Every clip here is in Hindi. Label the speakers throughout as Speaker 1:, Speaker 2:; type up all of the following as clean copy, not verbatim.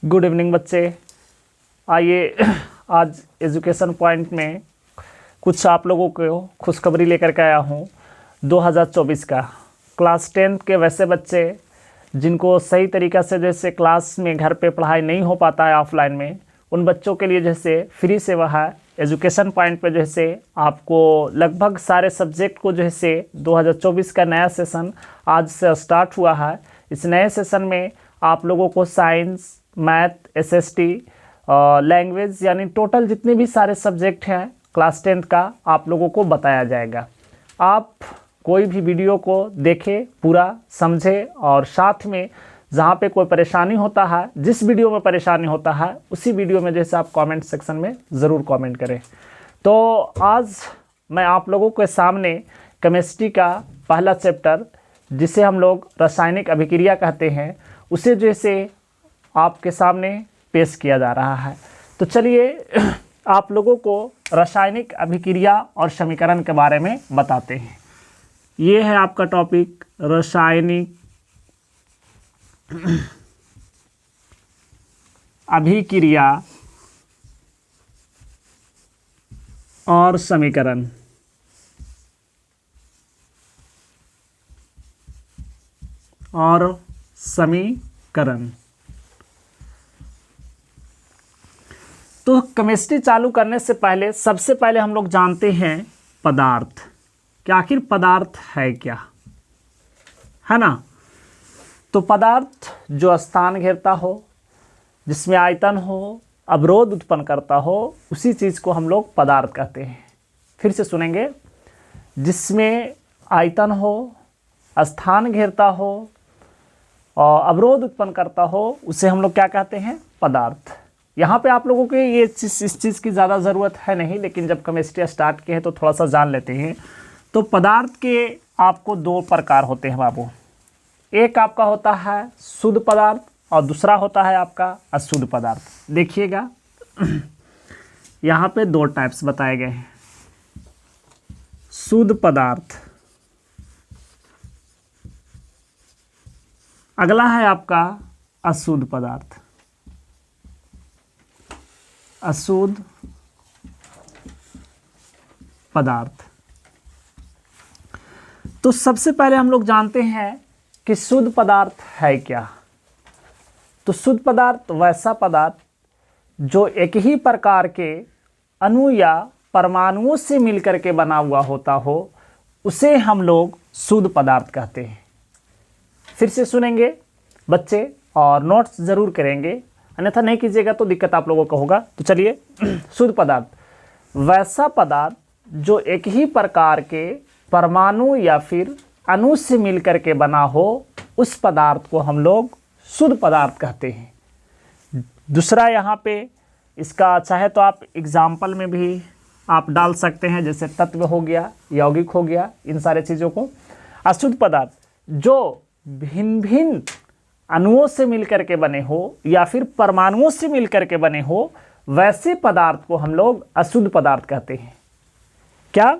Speaker 1: गुड इवनिंग बच्चे। आइए आज एजुकेशन पॉइंट में कुछ आप लोगों को खुशखबरी लेकर के आया हूँ 2024 का। क्लास 10th के वैसे बच्चे जिनको सही तरीक़ा से जैसे क्लास में घर पे पढ़ाई नहीं हो पाता है ऑफलाइन में, उन बच्चों के लिए जैसे फ्री सेवा है एजुकेशन पॉइंट पे। जैसे आपको लगभग सारे सब्जेक्ट को जैसे 2024 का नया सेशन आज से स्टार्ट हुआ है। इस नए सेशन में आप लोगों को साइंस, मैथ, एसएसटी, लैंग्वेज यानी टोटल जितने भी सारे सब्जेक्ट हैं क्लास 10th का आप लोगों को बताया जाएगा। आप कोई भी वीडियो को देखें, पूरा समझें और साथ में जहाँ पे कोई परेशानी होता है, जिस वीडियो में परेशानी होता है उसी वीडियो में जैसे आप कमेंट सेक्शन में ज़रूर कमेंट करें। तो आज मैं आप लोगों के सामने केमिस्ट्री का पहला चैप्टर जिसे हम लोग रासायनिक अभिक्रिया कहते हैं उसे जैसे आपके सामने पेश किया जा रहा है। तो चलिए आप लोगों को रासायनिक अभिक्रिया और समीकरण के बारे में बताते हैं। ये है आपका टॉपिक रासायनिक अभिक्रिया और समीकरण। तो केमिस्ट्री चालू करने से पहले सबसे पहले हम लोग जानते हैं पदार्थ, कि आखिर पदार्थ है क्या, है ना। तो पदार्थ जो स्थान घेरता हो, जिसमें आयतन हो, अवरोध उत्पन्न करता हो, उसी चीज़ को हम लोग पदार्थ कहते हैं। फिर से सुनेंगे, जिसमें आयतन हो, स्थान घेरता हो और अवरोध उत्पन्न करता हो, उसे हम लोग क्या कहते हैं, पदार्थ। यहाँ पे आप लोगों के ये इस चीज़ की ज़्यादा ज़रूरत है नहीं, लेकिन जब केमिस्ट्री स्टार्ट किए हैं तो थोड़ा सा जान लेते हैं। तो पदार्थ के आपको दो प्रकार होते हैं बाबू। एक आपका होता है शुद्ध पदार्थ और दूसरा होता है आपका अशुद्ध पदार्थ। देखिएगा यहाँ पे दो टाइप्स बताए गए हैं, शुद्ध पदार्थ, अगला है आपका अशुद्ध पदार्थ। अशुद्ध पदार्थ। तो सबसे पहले हम लोग जानते हैं कि शुद्ध पदार्थ है क्या। तो शुद्ध पदार्थ वैसा पदार्थ जो एक ही प्रकार के अणु या परमाणुओं से मिलकर के बना हुआ होता हो, उसे हम लोग शुद्ध पदार्थ कहते हैं। फिर से सुनेंगे बच्चे और नोट्स ज़रूर करेंगे, अन्यथा नहीं कीजिएगा तो दिक्कत आप लोगों को होगा। तो चलिए, शुद्ध पदार्थ वैसा पदार्थ जो एक ही प्रकार के परमाणु या फिर अणु से मिलकर के बना हो, उस पदार्थ को हम लोग शुद्ध पदार्थ कहते हैं। दूसरा यहाँ पे इसका चाहे तो आप एग्जाम्पल में भी आप डाल सकते हैं, जैसे तत्व हो गया, यौगिक हो गया, इन सारे चीज़ों को। अशुद्ध पदार्थ जो भिन्न भिन्न अणुओं से मिलकर के बने हो या फिर परमाणुओं से मिलकर के बने हो, वैसे पदार्थ को हम लोग अशुद्ध पदार्थ कहते हैं। क्या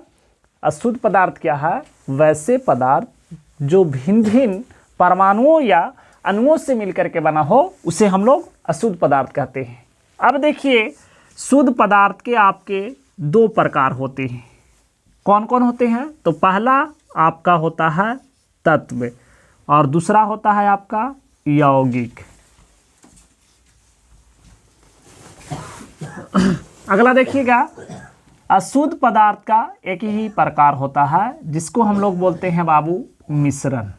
Speaker 1: अशुद्ध पदार्थ क्या है? वैसे पदार्थ जो भिन्न भिन्न परमाणुओं या अणुओं से मिलकर के बना हो, उसे हम लोग अशुद्ध पदार्थ कहते हैं। अब देखिए, शुद्ध पदार्थ के आपके दो प्रकार होते हैं। कौन कौन होते हैं? तो पहला आपका होता है तत्व और दूसरा होता है आपका यौगिक। अगला देखिएगा, अशुद्ध पदार्थ का एक ही प्रकार होता है जिसको हम लोग बोलते हैं बाबू मिश्रण।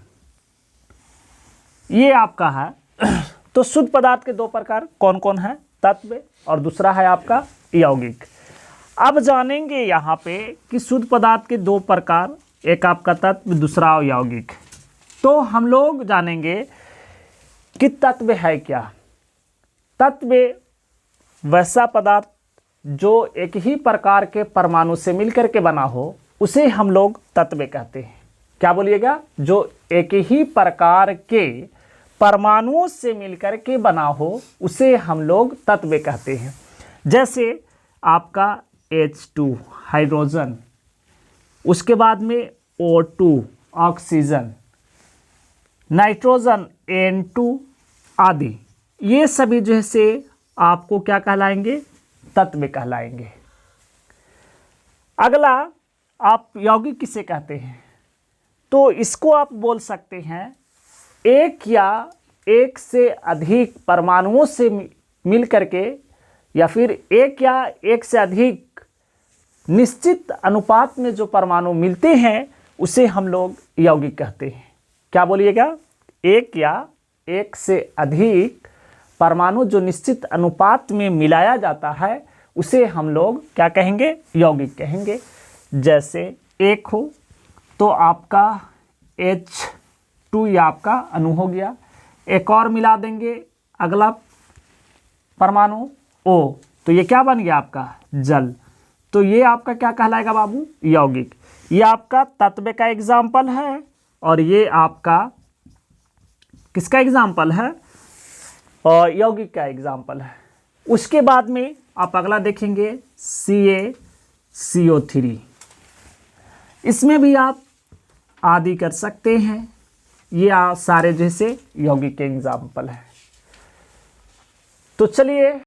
Speaker 1: ये आपका है। तो शुद्ध पदार्थ के दो प्रकार कौन कौन है? तत्व और दूसरा है आपका यौगिक। अब जानेंगे यहाँ पे कि शुद्ध पदार्थ के दो प्रकार, एक आपका तत्व, दूसरा यौगिक। तो हम लोग जानेंगे कि तत्व है क्या। तत्व वैसा पदार्थ जो एक ही प्रकार के परमाणु से मिलकर के बना हो, उसे हम लोग तत्व कहते हैं। क्या बोलिएगा? जो एक ही प्रकार के परमाणुओं से मिलकर के बना हो, उसे हम लोग तत्व कहते हैं। जैसे आपका H2 हाइड्रोजन, उसके बाद में O2 ऑक्सीजन, नाइट्रोजन N2 आदि, ये सभी जो है से आपको क्या कहलाएंगे, तत्व कहलाएंगे। अगला, आप यौगिक किसे कहते हैं, तो इसको आप बोल सकते हैं एक या एक से अधिक परमाणुओं से मिल करके, या फिर एक या एक से अधिक निश्चित अनुपात में जो परमाणु मिलते हैं उसे हम लोग यौगिक कहते हैं। क्या बोलिएगा, एक या एक से अधिक परमाणु जो निश्चित अनुपात में मिलाया जाता है उसे हम लोग क्या कहेंगे, यौगिक कहेंगे। जैसे एक हो तो आपका H2 ये आपका अणु हो गया, एक और मिला देंगे अगला परमाणु O, तो ये क्या बन गया आपका जल, तो ये आपका क्या कहलाएगा बाबू, यौगिक। ये आपका तत्व का एग्जाम्पल है और ये आपका किसका एग्जाम्पल है, और यौगिक का एग्जाम्पल है। उसके बाद में आप अगला देखेंगे CaCO3, इसमें भी आप आदि कर सकते हैं। ये सारे जैसे यौगिक के एग्जाम्पल है। तो चलिए